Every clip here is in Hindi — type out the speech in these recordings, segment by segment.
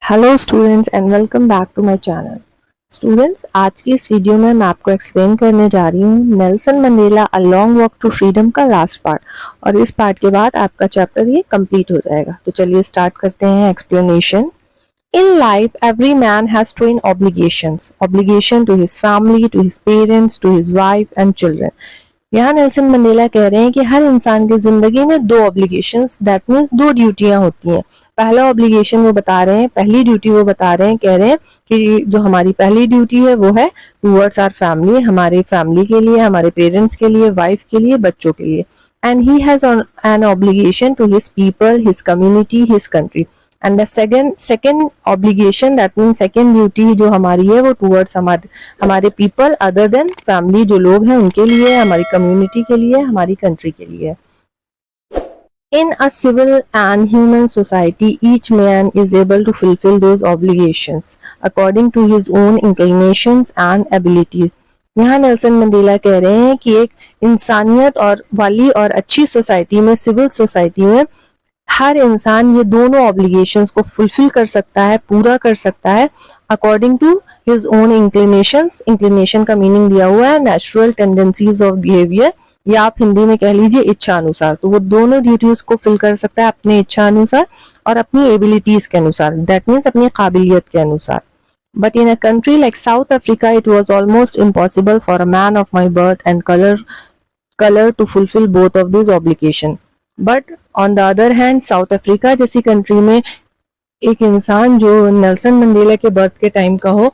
Hello students and welcome back to my channel. Students, आज की इस वीडियो में मैं आपको एक्सप्लेन करने जा रही हूँ Nelson Mandela a long walk to freedom का लास्ट पार्ट। और इस पार्ट के बाद आपका चैप्टर ये कंप्लीट हो जाएगा। तो चलिए स्टार्ट करते हैं explanation. In life, every man has twin obligations: obligation to his family, to his parents, to his wife and children. यहाँ नेल्सन मंडेला कह रहे हैं कि हर इंसान की जिंदगी में दो ऑब्लिगेशंस, दैट मीन्स दो ड्यूटियां होती हैं। पहला ऑब्लिगेशन वो बता रहे हैं, पहली ड्यूटी वो बता रहे हैं, कह रहे हैं कि जो हमारी पहली ड्यूटी है वो है टूवर्ड्स आवर फैमिली, हमारे फैमिली के लिए, हमारे पेरेंट्स के लिए, वाइफ के लिए, बच्चों के लिए। And he has an obligation to his people, his community, his country. And the second obligation, that mean second duty जो हमारी है वो टूवर्ड्स हमारे पीपल अदर देन फैमिली, जो लोग हैं उनके लिए, हमारी कम्युनिटी के लिए, हमारी कंट्री के लिए। In a civil and human society, each man is able to fulfill those obligations according to his own inclinations and abilities. यहाँ नेल्सन मंडेला कह रहे हैं कि एक इंसानियत और वाली और अच्छी सोसाइटी में, सिविल सोसाइटी में, हर इंसान ये दोनों ऑब्लिगेशंस को फुलफिल कर सकता है, पूरा कर सकता है according to his own inclinations. Inclination का मीनिंग दिया हुआ है नेचुरल टेंडेंसीज ऑफ बिहेवियर, या आप हिंदी में कह लीजिए इच्छा अनुसार। तो वो दोनों ड्यूटीज को फिल कर सकता है अपने इच्छा अनुसार और अपनी एबिलिटीज के अनुसार, दैट मीन्स अपनी काबिलियत के अनुसार। But in a country like South Africa, it was almost impossible for a man of my birth and color to fulfill both of these obligations. But on the other hand, south Africa जैसी कंट्री में एक इंसान जो नेल्सन मंडेला के बर्थ के टाइम का हो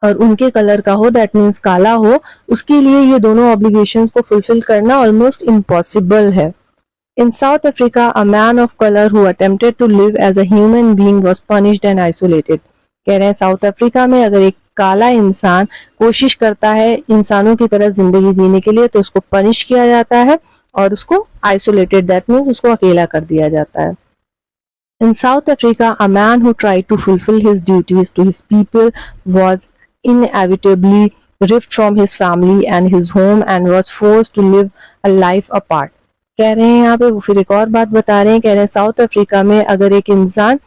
और उनके कलर का हो, दैट मीन्स काला हो, उसके लिए ये दोनों ऑब्लिगेशंस को फुलफिल करना ऑलमोस्ट इम्पॉसिबल है। In South Africa, a man of colour who attempted to live as a human being was punished and isolated. कह रहे हैं साउथ अफ्रीका में अगर एक काला इंसान कोशिश करता है इंसानों की तरह जिंदगी जीने के लिए तो उसको पनिश किया जाता है और उसको आइसोलेटेड, दैट मीन्स उसको अकेला कर दिया जाता है। In South Africa, a man who tried to fulfill his duties to his people was inevitably ripped from his family and his home and was forced to live a life apart. कह रहे हैं यहाँ पे फिर एक और बात बता रहे हैं, कह रहे हैं साउथ अफ्रीका में अगर एक इंसान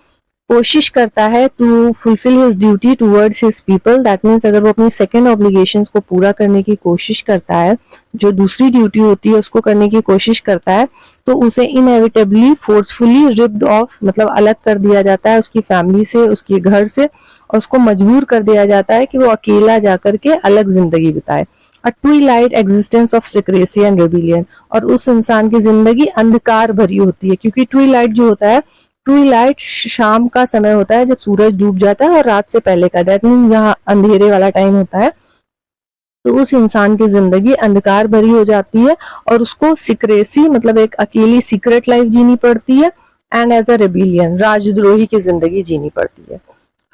कोशिश करता है to fulfil his duty towards his people, that means अगर वो अपनी सेकेंड ऑब्लिगेशंस को पूरा करने की कोशिश करता है, जो दूसरी ड्यूटी होती है उसको करने की कोशिश करता है, तो उसे इनएविटेबली फोर्सफुली रिप्ड ऑफ, मतलब अलग कर दिया जाता है उसकी फैमिली से, उसके घर से, और उसको मजबूर कर दिया जाता है कि वो अकेला जाकर के अलग जिंदगी बिताए। A twilight existence of secrecy and rebellion, और उस इंसान की जिंदगी अंधकार भरी होती है, क्योंकि ट्विलाइट जो होता है, ट्विलाइट शाम का समय होता है जब सूरज डूब जाता है और रात से पहले का, दैट मीन जहाँ अंधेरे वाला टाइम होता है, तो उस इंसान की जिंदगी अंधकार भरी हो जाती है और उसको सिक्रेसी, मतलब एक अकेली सीक्रेट लाइफ जीनी पड़ती है, एंड एज अ रेबिलियन, राजद्रोही की जिंदगी जीनी पड़ती है।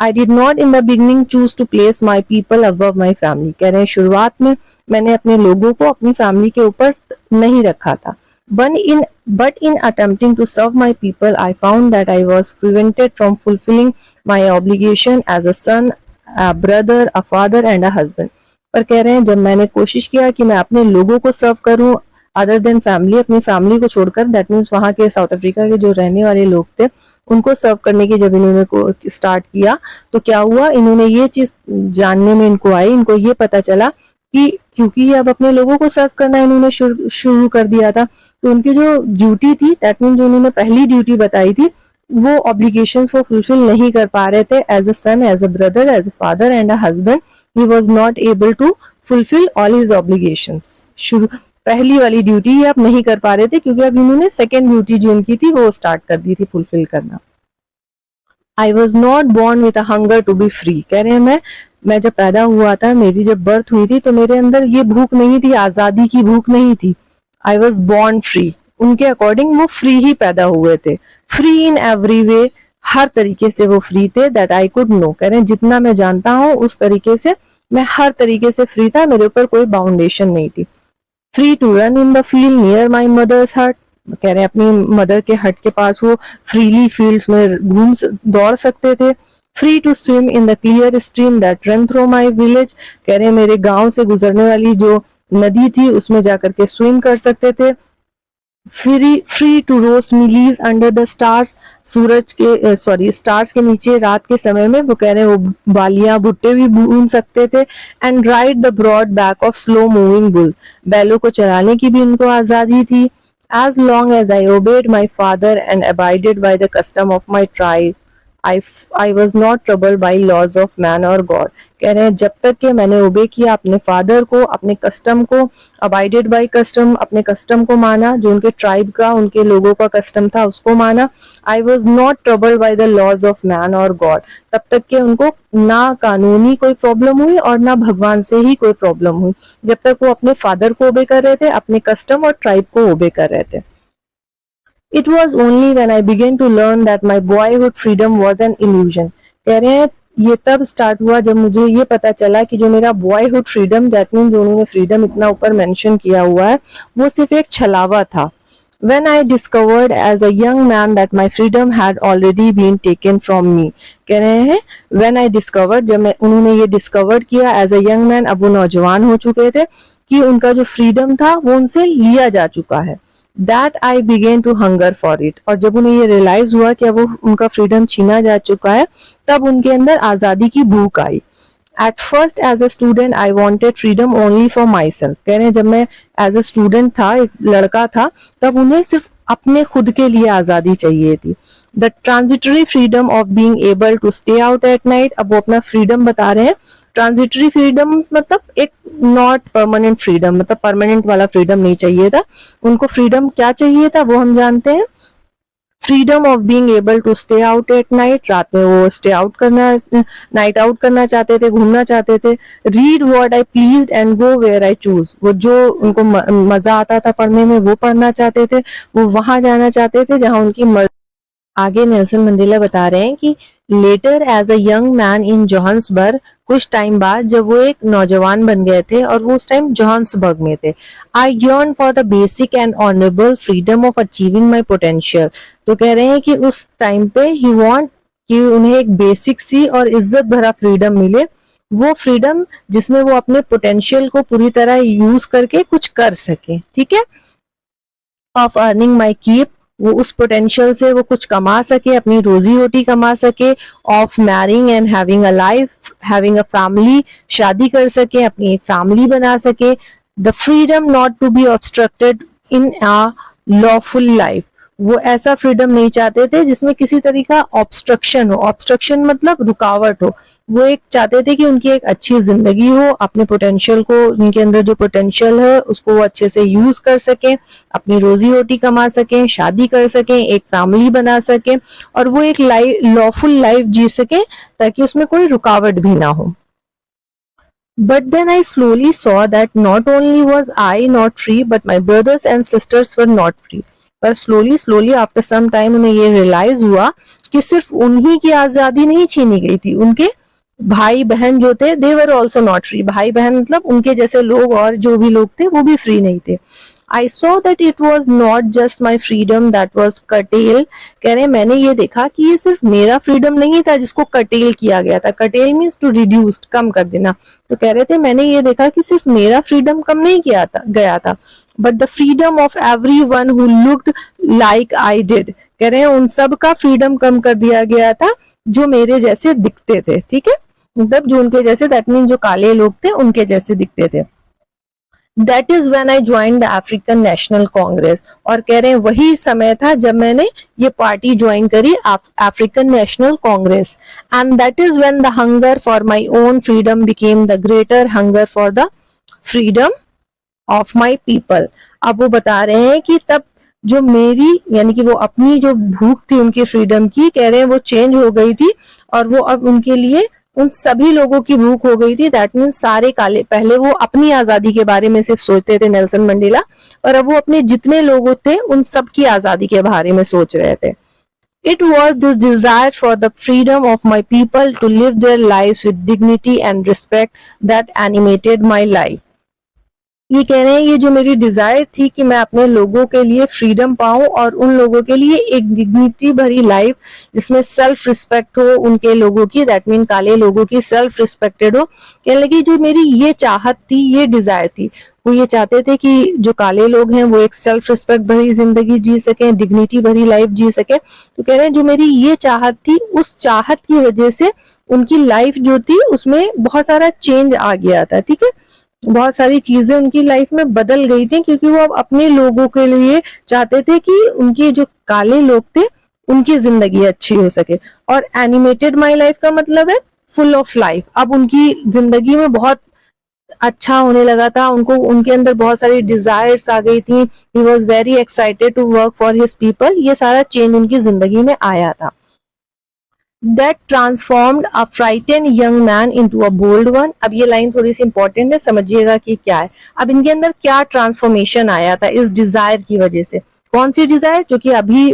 I did not in the beginning choose to place my people above my family. कह रहे हैं शुरुआत में मैंने अपने लोगों को अपनी फैमिली के ऊपर नहीं रखा था। But in attempting to serve my people, I found that I was prevented from fulfilling my obligation as a son, a brother, a father and a husband. पर कह रहे हैं जब मैंने कोशिश किया कि मैं अपने लोगों को सर्व करूं अदर देन फैमिली, अपनी फैमिली को छोड़कर, दैट मीन्स वहाँ के साउथ अफ्रीका के जो रहने वाले लोग थे उनको सर्व करने की जब इन्होंने स्टार्ट किया, तो क्या हुआ, इन्होंने ये चीज जानने में इनको आई, इनको ये पता चला कि क्योंकि अब अपने लोगों को सर्व करना इन्होंने शुरू कर दिया था, तो उनकी जो ड्यूटी थी, दैट मीन जो उन्होंने पहली ड्यूटी बताई थी, वो ऑब्लिगेशंस वो फुलफिल नहीं कर पा रहे थे। As a son, as a brother, as a father and a husband, he was not able to fulfil all his obligations. शुरू पहली वाली ड्यूटी अब नहीं कर पा रहे थे क्योंकि अब इन्होंने सेकेंड ड्यूटी जो इनकी थी वो स्टार्ट कर दी थी फुलफिल करना। I was not born with a hunger to be free. कह रहे हैं मैं जब पैदा हुआ था, मेरी जब बर्थ हुई थी, तो मेरे अंदर ये भूख नहीं थी, आजादी की भूख नहीं थी। I was born free. उनके अकॉर्डिंग वो फ्री ही पैदा हुए थे, फ्री इन एवरी वे, हर तरीके से वो फ्री थे। दैट आई कुड नो, कह रहे हैं जितना मैं जानता हूँ उस तरीके से मैं हर तरीके से फ्री था, मेरे ऊपर कोई बाउंडेशन नहीं थी। Free to run in the field near my mother's hut. कह रहे हैं अपनी मदर के हट के पास वो फ्रीली फील्ड्स में दौड़ सकते थे। Free to swim in the clear stream that run through my village. कह रहे हैं मेरे गांव से गुजरने वाली जो नदी थी उसमें जाकर के स्विम कर सकते थे। Free to roast mealies under the stars, stars के नीचे रात के समय में वो कह रहे हैं वो बालियां भुट्टे भी भून सकते थे। And ride the broad back of slow moving bull, बैलों को चलाने की भी उनको आजादी थी। As long as I obeyed my father and abided by the custom of my tribe, I was not troubled by laws of man और गॉड। कह रहे हैं जब तक कि मैंने ओबे किया अपने फादर को, अपने कस्टम को, अबाइडेड बाई कस्टम, अपने कस्टम को माना, जो उनके ट्राइब का, उनके लोगों का कस्टम था उसको माना। I was not troubled by the laws of man और गॉड, तब तक कि उनको ना कानूनी कोई प्रॉब्लम हुई और ना भगवान से ही कोई प्रॉब्लम हुई, जब तक वो अपने फादर को ओबे कर रहे थे, अपने कस्टम और ट्राइब को ओबे कर रहे थे। It was only when I began to learn that my boyhood freedom was an illusion. कह रहे हैं ये तब स्टार्ट हुआ जब मुझे ये पता चला कि जो मेरा बॉयहुड फ्रीडम, दैट मीन जो उन्होंने फ्रीडम इतना ऊपर मेंशन किया हुआ है, वो सिर्फ एक छलावा था। When I discovered as a young man that my freedom had already been taken from me. कह रहे हैं when I discovered, जब मैं उन्होंने ये डिस्कवर किया as a young man, अब वो नौजवान हो चुके थे, कि उनका जो फ्रीडम था वो उनसे लिया जा चुका है। That I began to hunger for it. और जब उन्हें ये रियलाइज हुआ कि अब वो उनका फ्रीडम छीना जा चुका है, तब उनके अंदर आजादी की भूख आई। At first as a student I wanted freedom only for myself. कह रहे हैं जब मैं एज ए स्टूडेंट था, एक लड़का था, तब उन्हें सिर्फ अपने खुद के लिए आजादी चाहिए थी। The transitory freedom of being able to stay out at night, अब वो अपना फ्रीडम बता रहे हैं। ट्रांजिटरी फ्रीडम मतलब एक नॉट परमानेंट फ्रीडम, मतलब परमानेंट वाला फ्रीडम नहीं चाहिए था उनको। फ्रीडम क्या चाहिए था वो हम जानते हैं, freedom of being able to stay out at night, रात में वो स्टे आउट करना, नाइट आउट करना चाहते थे, घूमना चाहते थे। Read what I pleased and go where I choose, वो जो उनको मजा आता था पढ़ने में वो पढ़ना चाहते थे, वो वहां जाना चाहते थे जहां उनकी मर्जी। आगे नेल्सन मंडेला बता रहे हैं कि later as a young man in Johannesburg, कुछ टाइम बाद जब वो एक नौजवान बन गए थे और वो उस टाइम जोहान्सबर्ग में थे, I yearn for the basic and honourable freedom of achieving my potential. तो कह रहे हैं कि उस टाइम पे ही वॉन्ट कि उन्हें एक बेसिक सी और इज्जत भरा फ्रीडम मिले, वो फ्रीडम जिसमें वो अपने पोटेंशियल को पूरी तरह यूज करके कुछ कर सके, ठीक है। ऑफ अर्निंग माई कीप, वो उस पोटेंशियल से वो कुछ कमा सके, अपनी रोजी रोटी कमा सके। Of marrying and having a life, having a family, शादी कर सके, अपनी एक फैमिली बना सके। The freedom not to be obstructed in a lawful life, वो ऐसा फ्रीडम नहीं चाहते थे जिसमें किसी तरीका ऑब्स्ट्रक्शन हो। ऑब्स्ट्रक्शन मतलब रुकावट हो। वो एक चाहते थे कि उनकी एक अच्छी जिंदगी हो, अपने पोटेंशियल को, उनके अंदर जो पोटेंशियल है उसको वो अच्छे से यूज कर सके, अपनी रोजी रोटी कमा सके, शादी कर सके, एक फैमिली बना सके और वो एक लॉफुल लाइफ जी सके ताकि उसमें कोई रुकावट भी ना हो। But then I slowly saw that not only was I not free, but my brothers and sisters were not free. पर slowly after some time उन्हें ये realize हुआ कि सिर्फ उन्हीं की आजादी नहीं छीनी गई थी, उनके भाई बहन जो थे they were also not free. भाई बहन मतलब उनके जैसे लोग और जो भी लोग थे वो भी फ्री नहीं थे। I saw that it was not just my freedom that was curtailed. कह रहे मैंने ये देखा कि ये सिर्फ मेरा फ्रीडम नहीं था जिसको curtail किया गया था। curtail means to reduce, कम कर देना। तो कह रहे थे मैंने ये देखा कि सिर्फ मेरा फ्रीडम कम नहीं किया था गया था, but the freedom of everyone who looked like I did. कह रहे हैं उन सब का फ्रीडम कम कर दिया गया था जो मेरे जैसे दिखते थे, ठीक है, मतलब जो उनके जैसे, दैट मीन जो काले लोग थे उनके जैसे दिखते थे। That is when I joined the African National Congress. और कह रहे हैं वही समय था जब मैंने ये पार्टी ज्वाइन करी, African National Congress. And that is when the hunger for my own freedom became the greater hunger for the freedom of my people. अब वो बता रहे हैं कि तब जो मेरी यानी कि वो अपनी जो भूख थी उनकी फ्रीडम की, कह रहे हैं वो चेंज हो गई थी और वो अब उनके लिए उन सभी लोगों की भूख हो गई थी। दैट मीन्स सारे काले, पहले वो अपनी आजादी के बारे में सिर्फ सोचते थे नेल्सन मंडेला, और अब वो अपने जितने लोग थे उन सब की आजादी के बारे में सोच रहे थे। It was this desire for the freedom of my people to live their lives with dignity and respect that animated my life. ये कह रहे हैं ये जो मेरी डिजायर थी कि मैं अपने लोगों के लिए फ्रीडम पाऊं और उन लोगों के लिए एक डिग्निटी भरी लाइफ जिसमें सेल्फ रिस्पेक्ट हो उनके लोगों की, दैट मीन काले लोगों की सेल्फ रिस्पेक्टेड हो। कहने लगी जो मेरी ये चाहत थी, ये डिजायर थी, वो ये चाहते थे कि जो काले लोग हैं वो एक सेल्फ रिस्पेक्ट भरी जिंदगी जी सके, डिग्निटी भरी लाइफ जी सके। तो कह रहे हैं जो मेरी ये चाहत थी, उस चाहत की वजह से उनकी लाइफ जो थी उसमें बहुत सारा चेंज आ गया था। ठीक है, बहुत सारी चीजें उनकी लाइफ में बदल गई थी, क्योंकि वो अब अपने लोगों के लिए चाहते थे कि उनके जो काले लोग थे उनकी जिंदगी अच्छी हो सके। और एनिमेटेड माई लाइफ का मतलब है फुल ऑफ लाइफ। अब उनकी जिंदगी में बहुत अच्छा होने लगा था, उनको उनके अंदर बहुत सारी डिजायर्स आ गई थी। He was very excited to work for his people. ये सारा चेंज उनकी जिंदगी में आया था। That transformed a frightened young man into a bold one। अब ये लाइन थोड़ी सी इंपॉर्टेंट है, समझिएगा कि क्या है। अब इनके अंदर क्या ट्रांसफॉर्मेशन आया था इस डिजायर की वजह से। कौन सी डिजायर? जो कि अभी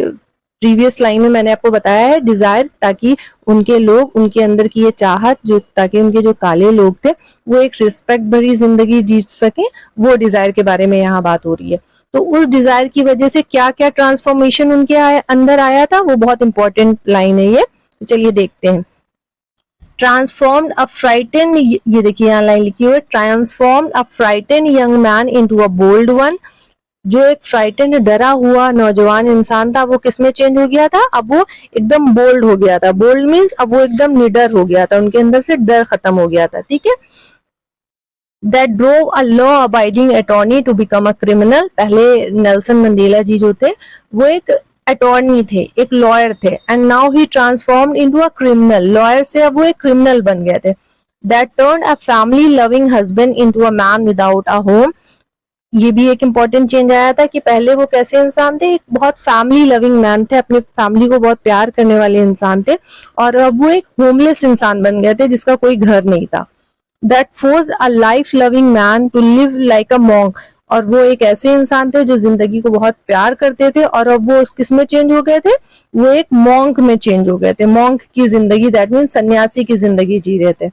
प्रीवियस लाइन में मैंने आपको बताया है, डिजायर, ताकि उनके लोग, उनके अंदर की ये चाहत, जो ताकि उनके जो काले लोग थे वो एक रिस्पेक्ट भरी जिंदगी जी सके, वो डिजायर के बारे में यहाँ बात हो रही है। तो उस डिजायर की वजह से क्या क्या ट्रांसफॉर्मेशन उनके अंदर आया था, वो बहुत इंपॉर्टेंट लाइन है ये। तो चलिए देखते हैं। ट्रांसफॉर्म्ड अ फ्राइटेन, ये देखिए यहाँ लाइन लिखी हुई है, transformed a frightened young man into a bold one. जो एक फ्राइटेन, डरा हुआ नौजवान इंसान था, वो किसमें चेंज हो गया था? अब वो एकदम बोल्ड हो गया था। बोल्ड मीन्स अब वो एकदम निडर हो गया था, उनके अंदर से डर खत्म हो गया था। ठीक है। That drove a law abiding attorney to become a criminal। पहले नेल्सन मंडेला जी जो थे वो एक अटॉर्नी थे, एक लॉयर थे, and now he transformed into a criminal. Lawyer से अब वो एक क्रिमिनल बन गए थे। That turned a family loving husband into a man without a home. ये भी एक इम्पॉर्टेंट चेंज आया था कि पहले वो कैसे इंसान थे, एक बहुत फैमिली लविंग मैन थे, अपने फैमिली को बहुत प्यार करने वाले इंसान थे, और अब वो एक होमलेस इंसान बन गए थे जिसका कोई घर नहीं था। That forced a life-loving man to live like a monk। और वो एक ऐसे इंसान थे जो जिंदगी को बहुत प्यार करते थे, और अब वो किस में चेंज हो गए थे? वो एक मॉन्क में चेंज हो गए थे। मॉन्क की जिंदगी, दैट मीन सन्यासी की जिंदगी जी रहे थे।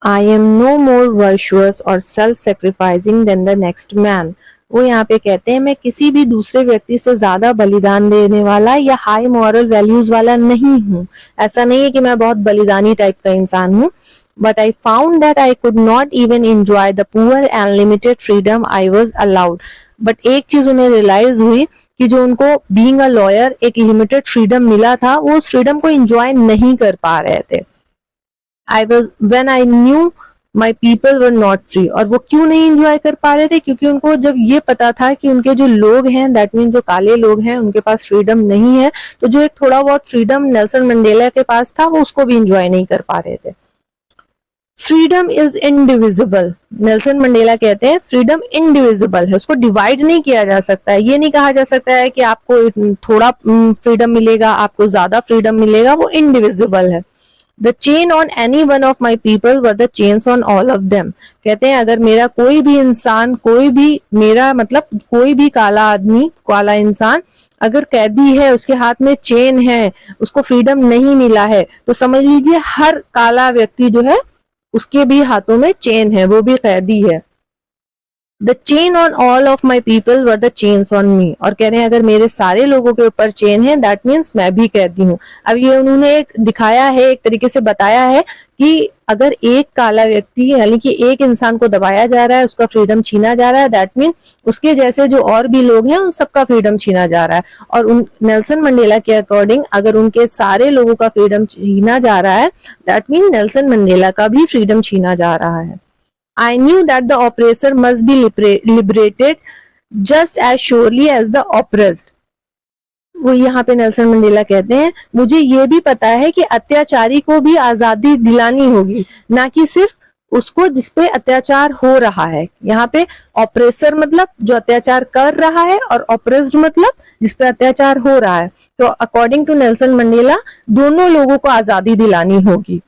I am no more virtuous or self sacrificing than the next man. वो यहाँ पे कहते हैं मैं किसी भी दूसरे व्यक्ति से ज्यादा बलिदान देने वाला या हाई मॉरल वैल्यूज वाला नहीं हूँ। ऐसा नहीं है कि मैं बहुत बलिदानी टाइप का इंसान हूँ। But I found that I could not even enjoy the poor and limited freedom I was allowed। But एक चीज उन्हें रियलाइज हुई कि जो उनको being a lawyer एक लिमिटेड फ्रीडम मिला था, वो उस फ्रीडम को एंजॉय नहीं कर पा रहे थे। when I knew my people were not free। और वो क्यों नहीं एंजॉय कर पा रहे थे? क्योंकि उनको जब ये पता था कि उनके जो लोग हैं, दैट मीन जो काले लोग हैं, उनके पास फ्रीडम नहीं है, तो जो एक थोड़ा बहुत फ्रीडम नेल्सन मंडेला के पास था, वो उसको भी एंजॉय नहीं कर पा रहे थे। Freedom is indivisible. Nelson Mandela कहते हैं फ्रीडम इनडिविजिबल है, उसको डिवाइड नहीं किया जा सकता है। ये नहीं कहा जा सकता है कि आपको थोड़ा फ्रीडम मिलेगा, आपको ज्यादा फ्रीडम मिलेगा, वो इनडिविजिबल है। The chain on any one of my people were the chains on all of them. कहते हैं अगर मेरा कोई भी इंसान, कोई भी, मेरा मतलब कोई भी काला आदमी, काला इंसान अगर कैदी है, उसके हाथ में चेन है, उसको फ्रीडम नहीं मिला है, तो समझ लीजिए हर काला व्यक्ति जो है उसके भी हाथों में चेन है, वो भी कैदी है। The chain on all of my people were the chains on me. और कह रहे हैं अगर मेरे सारे लोगों के ऊपर चेन है, दैट मीन्स मैं भी कैदी हूँ। अब ये उन्होंने एक दिखाया है, एक तरीके से बताया है कि अगर एक काला व्यक्ति, यानी कि एक इंसान को दबाया जा रहा है, उसका फ्रीडम छीना जा रहा है, दैट मीन उसके जैसे जो और भी लोग हैं उन सबका फ्रीडम छीना जा रहा है। और उन नेल्सन मंडेला के अकॉर्डिंग अगर उनके सारे लोगों का फ्रीडम छीना जा रहा है, दैट मीन नेल्सन मंडेला का भी फ्रीडम छीना जा रहा है। I knew that the oppressor must be liberated just as surely as the oppressed। वो यहाँ पे नेल्सन मंडेला कहते हैं मुझे ये भी पता है कि अत्याचारी को भी आजादी दिलानी होगी, ना कि सिर्फ उसको जिस पे अत्याचार हो रहा है। यहाँ पे ऑपरेसर मतलब जो अत्याचार कर रहा है, और ऑपरेस्ड मतलब जिस पे अत्याचार हो रहा है। तो अकॉर्डिंग टू नेल्सन मंडेला दोनों लोगों को आजादी दिलानी होगी।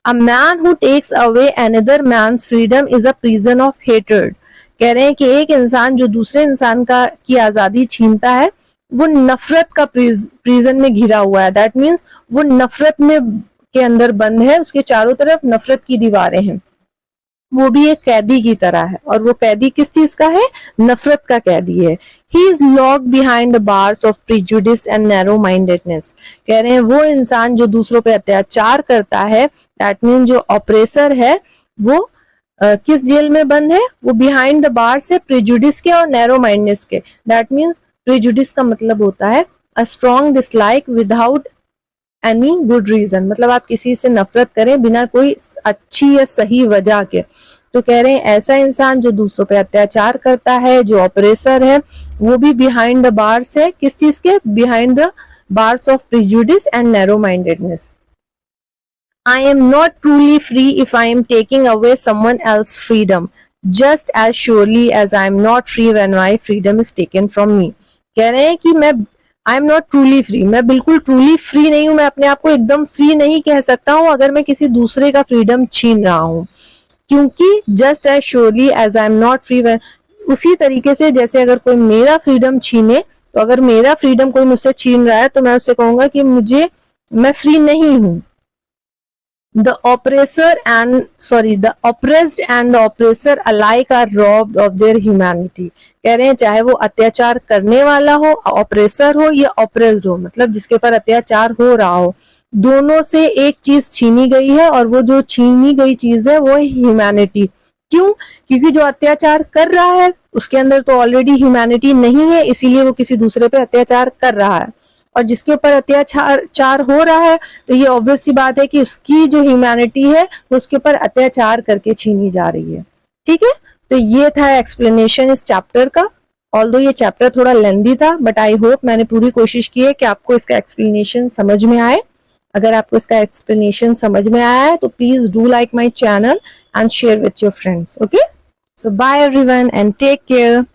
A man who takes away another man's freedom is a prison of hatred। कह रहे हैं कि एक इंसान जो दूसरे इंसान की आजादी छीनता है, वो नफरत का प्रिजन में घिरा हुआ है। दैट मीन्स वो नफरत में के अंदर बंद है, उसके चारों तरफ नफरत की दीवारें हैं, वो भी एक कैदी की तरह है। और वो कैदी किस चीज का है? नफरत का कैदी है। He is locked behind the bars of prejudice and narrow mindedness। कह रहे हैं वो इंसान जो दूसरों पे अत्याचार करता है, दैट मीन जो ऑपरेसर है, वो किस जेल में बंद है? वो बिहाइंड द बार्स है प्रेजुडिस के और नैरो माइंडनेस के। दैट मीन्स प्रेजुडिस का मतलब होता है a strong dislike without any good reason, मतलब आप किसी से नफरत करें बिना कोई अच्छी या सही वजह के। तो कह रहे हैं ऐसा इंसान जो दूसरों पे अत्याचार करता है, जो ऑपरेसर है, वो भी बिहाइंड द बार्स है। किस चीज के? Behind the bars of prejudice and narrow mindedness. I am not truly free if I am taking away someone else's freedom, just as surely as I am not free when my freedom is taken from me. कह रहे हैं कि मैं आई एम नॉट ट्रूली फ्री, मैं बिल्कुल ट्रूली फ्री नहीं हूं, मैं अपने आप को एकदम फ्री नहीं कह सकता हूं अगर मैं किसी दूसरे का फ्रीडम छीन रहा हूं, क्योंकि just as surely as I am not free, उसी तरीके से जैसे अगर कोई मेरा फ्रीडम छीने, तो अगर मेरा फ्रीडम कोई मुझसे छीन रहा है तो मैं उससे कहूंगा कि मैं फ्री नहीं हूं। The oppressed and the oppressor alike are robbed of their humanity. कह रहे हैं चाहे वो अत्याचार करने वाला हो, ऑपरेसर हो या ऑपरेस्ड हो, मतलब जिसके ऊपर अत्याचार हो रहा हो, दोनों से एक चीज छीनी गई है और वो जो छीनी गई चीज है वो है ह्यूमैनिटी। क्यों? क्योंकि जो अत्याचार कर रहा है उसके अंदर तो ऑलरेडी ह्यूमैनिटी नहीं है, इसीलिए वो किसी दूसरे पे अत्याचार कर रहा है। और जिसके ऊपर अत्याचार हो रहा है तो ये ऑब्वियस सी बात है कि उसकी जो ह्यूमैनिटी है वो उसके ऊपर अत्याचार करके छीनी जा रही है। ठीक है, तो ये था एक्सप्लेनेशन इस चैप्टर का। ऑल्दो ये चैप्टर थोड़ा लेंदी था, बट आई होप मैंने पूरी कोशिश की है कि आपको इसका एक्सप्लेनेशन समझ में आए। अगर आपको इसका एक्सप्लेनेशन समझ में आया है तो please do like my channel and share with your friends. Okay, so bye everyone and take care.